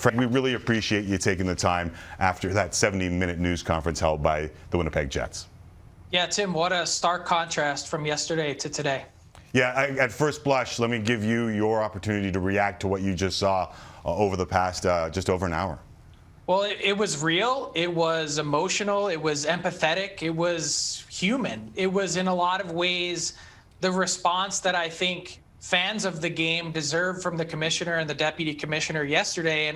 Frank, we really appreciate you taking the time after that 70-minute news conference held by the Winnipeg Jets. Yeah, Tim, what a stark contrast from yesterday to today. Yeah, at first blush, let me give you your opportunity to react to what you just saw over the past just over an hour. Well, it was real, it was emotional, it was empathetic, it was human. It was in a lot of ways the response that I think fans of the game deserved from the commissioner and the deputy commissioner yesterday.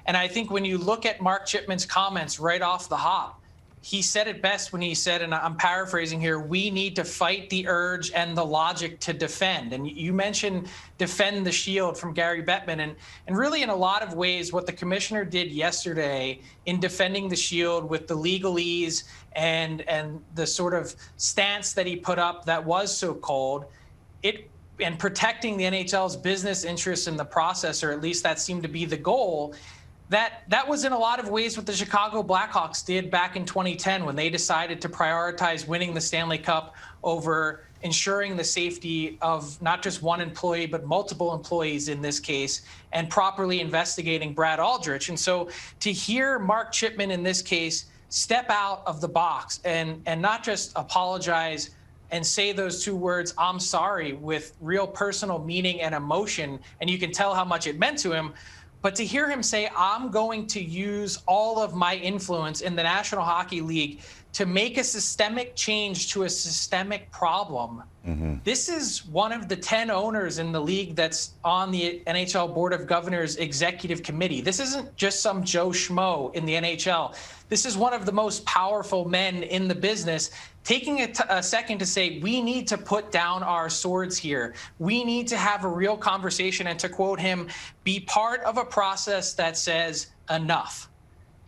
And I think when you look at Mark Chipman's comments right off the hop, he said it best when he said, and I'm paraphrasing here, we need to fight the urge and the logic to defend. And you mentioned defend the shield from Gary Bettman. And really, in a lot of ways, what the commissioner did yesterday in defending the shield with the legalese and the sort of stance that he put up that was so cold, and protecting the NHL's business interests in the process, or at least that seemed to be the goal, that was in a lot of ways what the Chicago Blackhawks did back in 2010 when they decided to prioritize winning the Stanley Cup over ensuring the safety of not just one employee, but multiple employees in this case, and properly investigating Brad Aldrich. And so to hear Mark Chipman in this case step out of the box and not just apologize and say those two words, I'm sorry, with real personal meaning and emotion, and you can tell how much it meant to him. But to hear him say, I'm going to use all of my influence in the National Hockey League to make a systemic change to a systemic problem. This is one of the 10 owners in the league that's on the NHL Board of Governors Executive Committee. This isn't just some Joe Schmo in the NHL. This is one of the most powerful men in the business, taking a second to say, we need to put down our swords here. We need to have a real conversation, and to quote him, be part of a process that says enough.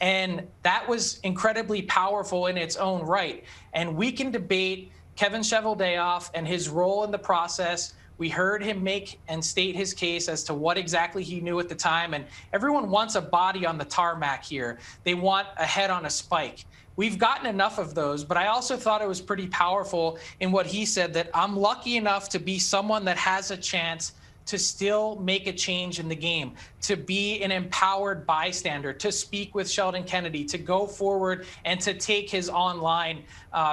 And that was incredibly powerful in its own right. And we can debate Kevin Cheveldayoff and his role in the process. We heard him make and state his case as to what exactly he knew at the time. And everyone wants a body on the tarmac here. They want a head on a spike. We've gotten enough of those, but I also thought it was pretty powerful in what he said, that I'm lucky enough to be someone that has a chance to still make a change in the game, to be an empowered bystander, to speak with Sheldon Kennedy, to go forward and to take his online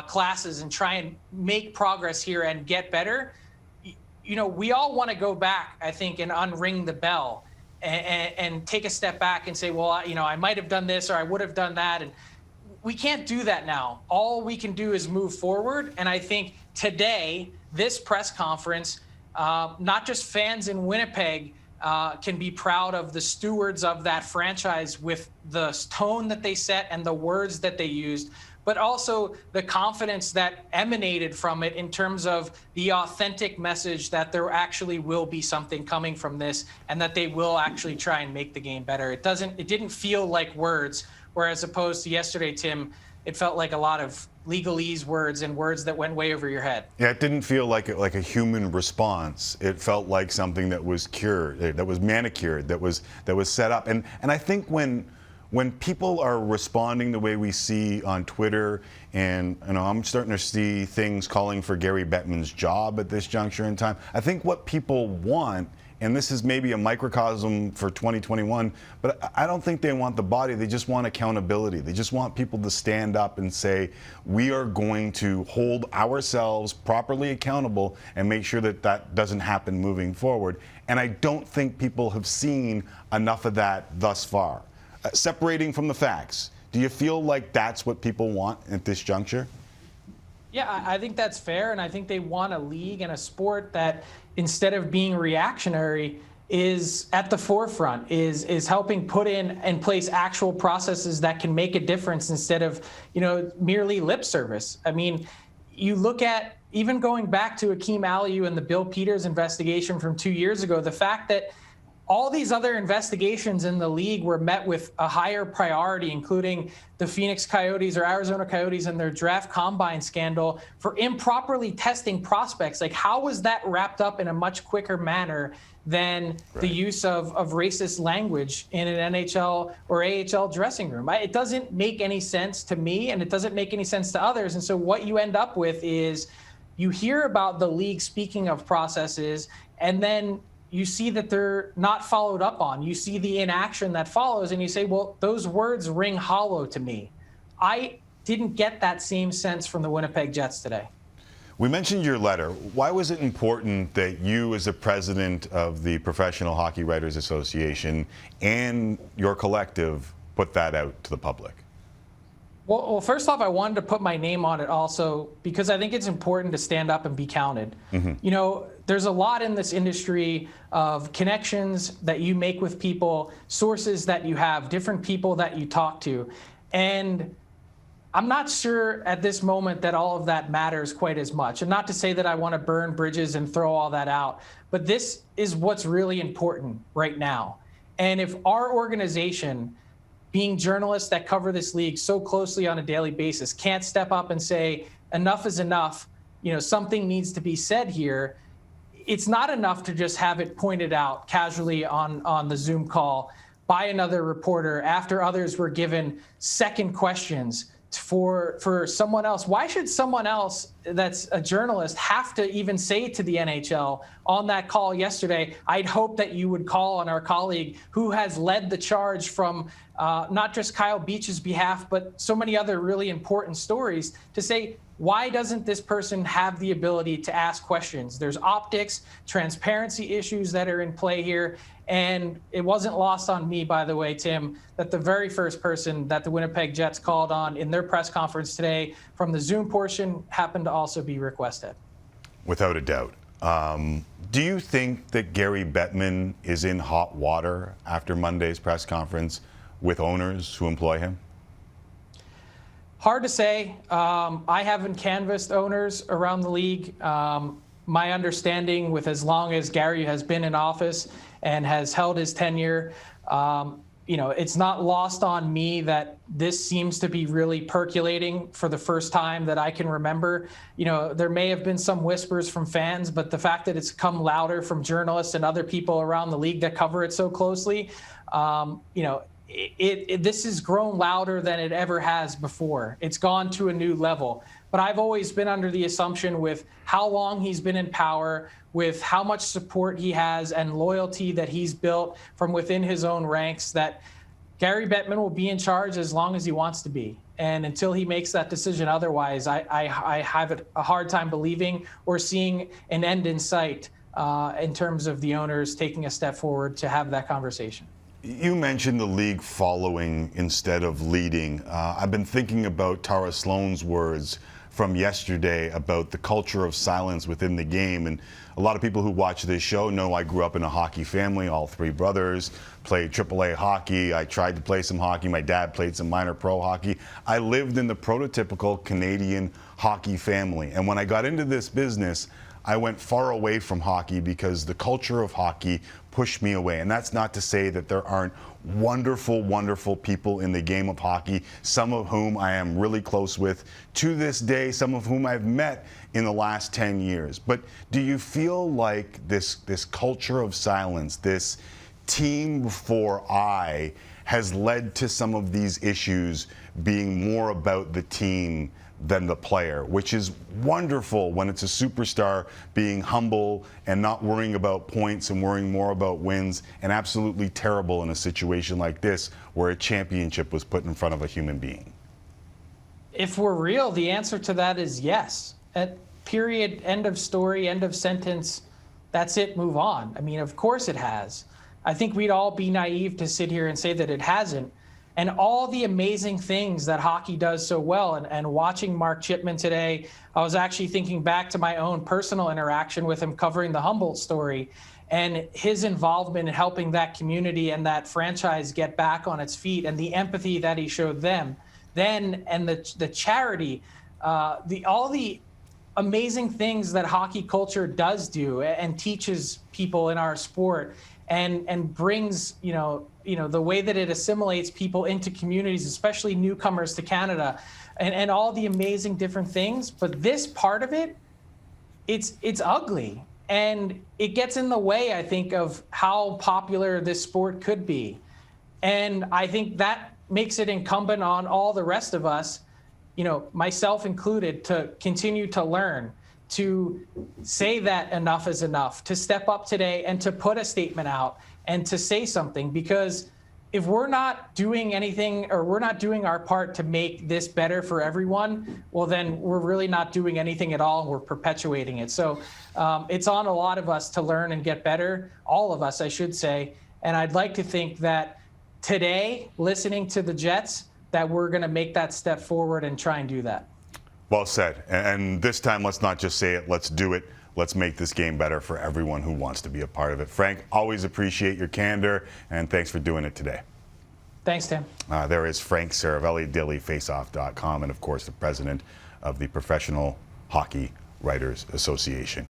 classes and try and make progress here and get better. You know, we all want to go back, I think, and unring the bell and take a step back and say, well, I might have done this or I would have done that. And we can't do that now. All we can do is move forward. And I think today, this press conference, not just fans in Winnipeg can be proud of the stewards of that franchise with the tone that they set and the words that they used, but also the confidence that emanated from it in terms of the authentic message that there actually will be something coming from this and that they will actually try and make the game better. It didn't feel like words, whereas opposed to yesterday, Tim, it felt like a lot of legalese words and words that went way over your head. Yeah, it didn't feel like a human response. It felt like something that was cured, that was manicured, that was set up. And I think when people are responding the way we see on Twitter, and I'm starting to see things calling for Gary Bettman's job at this juncture in time, I think what people want, and this is maybe a microcosm for 2021, but I don't think they want the body. They just want accountability. They just want people to stand up and say, we are going to hold ourselves properly accountable and make sure that that doesn't happen moving forward. And I don't think people have seen enough of that thus far. Separating from the facts, do you feel like that's what people want at this juncture? Yeah, I think that's fair, and I think they want a league and a sport that, instead of being reactionary, is at the forefront, is helping put in place actual processes that can make a difference instead of, merely lip service. I mean, you look at, even going back to Akeem Aliu and the Bill Peters investigation from 2 years ago, the fact that all these other investigations in the league were met with a higher priority, including the Phoenix Coyotes or Arizona Coyotes and their draft combine scandal for improperly testing prospects. Like, how was that wrapped up in a much quicker manner than the use of racist language in an NHL or AHL dressing room? It doesn't make any sense to me, and it doesn't make any sense to others. And so what you end up with is you hear about the league speaking of processes, and then you see that they're not followed up on. You see the inaction that follows, and you say, well, those words ring hollow to me. I didn't get that same sense from the Winnipeg Jets today. We mentioned your letter. Why was it important that you, as the president of the Professional Hockey Writers Association, and your collective put that out to the public? Well, first off, I wanted to put my name on it also because I think it's important to stand up and be counted. You know, there's a lot in this industry of connections that you make with people, sources that you have, different people that you talk to. And I'm not sure at this moment that all of that matters quite as much. And not to say that I want to burn bridges and throw all that out, but this is what's really important right now. And if our organization, being journalists that cover this league so closely on a daily basis, can't step up and say, enough is enough, you know, something needs to be said here, it's not enough to just have it pointed out casually on the Zoom call by another reporter after others were given second questions for someone else. Why should someone else that's a journalist have to even say to the NHL on that call yesterday, I'd hope that you would call on our colleague who has led the charge from not just Kyle Beach's behalf, but so many other really important stories, to say, why doesn't this person have the ability to ask questions? There's optics, transparency issues that are in play here. And it wasn't lost on me, by the way, Tim, that the very first person that the Winnipeg Jets called on in their press conference today from the Zoom portion happened to also be Rick Westhead. Without a doubt. Do you think that Gary Bettman is in hot water after Monday's press conference with owners who employ him? Hard to say. I haven't canvassed owners around the league. My understanding, with as long as Gary has been in office and has held his tenure, you know, it's not lost on me that this seems to be really percolating for the first time that I can remember. You know, there may have been some whispers from fans, but the fact that it's come louder from journalists and other people around the league that cover it so closely, you know, this has grown louder than it ever has before. It's gone to a new level. But I've always been under the assumption, with how long he's been in power, with how much support he has and loyalty that he's built from within his own ranks, that Gary Bettman will be in charge as long as he wants to be. And until he makes that decision otherwise, I have a hard time believing or seeing an end in sight in terms of the owners taking a step forward to have that conversation. You mentioned the league following instead of leading. I've been thinking about Tara Sloan's words from yesterday about the culture of silence within the game. And a lot of people who watch this show know I grew up in a hockey family. All three brothers played AAA hockey. I tried to play some hockey. My dad played some minor pro hockey. I lived in the prototypical Canadian hockey family. And when I got into this business, I went far away from hockey because the culture of hockey pushed me away. And that's not to say that there aren't wonderful, wonderful people in the game of hockey, some of whom I am really close with to this day, some of whom I've met in the last 10 years. But do you feel like this culture of silence, this team before I, has led to some of these issues being more about the team than the player, which is wonderful when it's a superstar being humble and not worrying about points and worrying more about wins, and absolutely terrible in a situation like this where a championship was put in front of a human being? If we're real, the answer to that is yes. At period, end of story, end of sentence, that's it, move on. I mean, of course it has. I think we'd all be naive to sit here and say that it hasn't. And all the amazing things that hockey does so well, and watching Mark Chipman today, I was actually thinking back to my own personal interaction with him covering the Humboldt story, and his involvement in helping that community and that franchise get back on its feet, and the empathy that he showed them then, and the charity, all the amazing things that hockey culture does do and teaches people in our sport, and brings, you know, the way that it assimilates people into communities, especially newcomers to Canada, and all the amazing different things. But this part of it, it's ugly, and it gets in the way, I think, of how popular this sport could be. And I think that makes it incumbent on all the rest of us, you know, myself included, to continue to learn, to say that enough is enough, to step up today and to put a statement out and to say something, because if we're not doing anything or we're not doing our part to make this better for everyone, well, then we're really not doing anything at all, and we're perpetuating it. So it's on a lot of us to learn and get better, all of us, I should say. And I'd like to think that today, listening to the Jets, that we're going to make that step forward and try and do that. Well said. And this time, let's not just say it, let's do it. Let's make this game better for everyone who wants to be a part of it. Frank, always appreciate your candor, and thanks for doing it today. Thanks, Tim. There is Frank Seravalli, dailyfaceoff.com, and of course the president of the Professional Hockey Writers Association.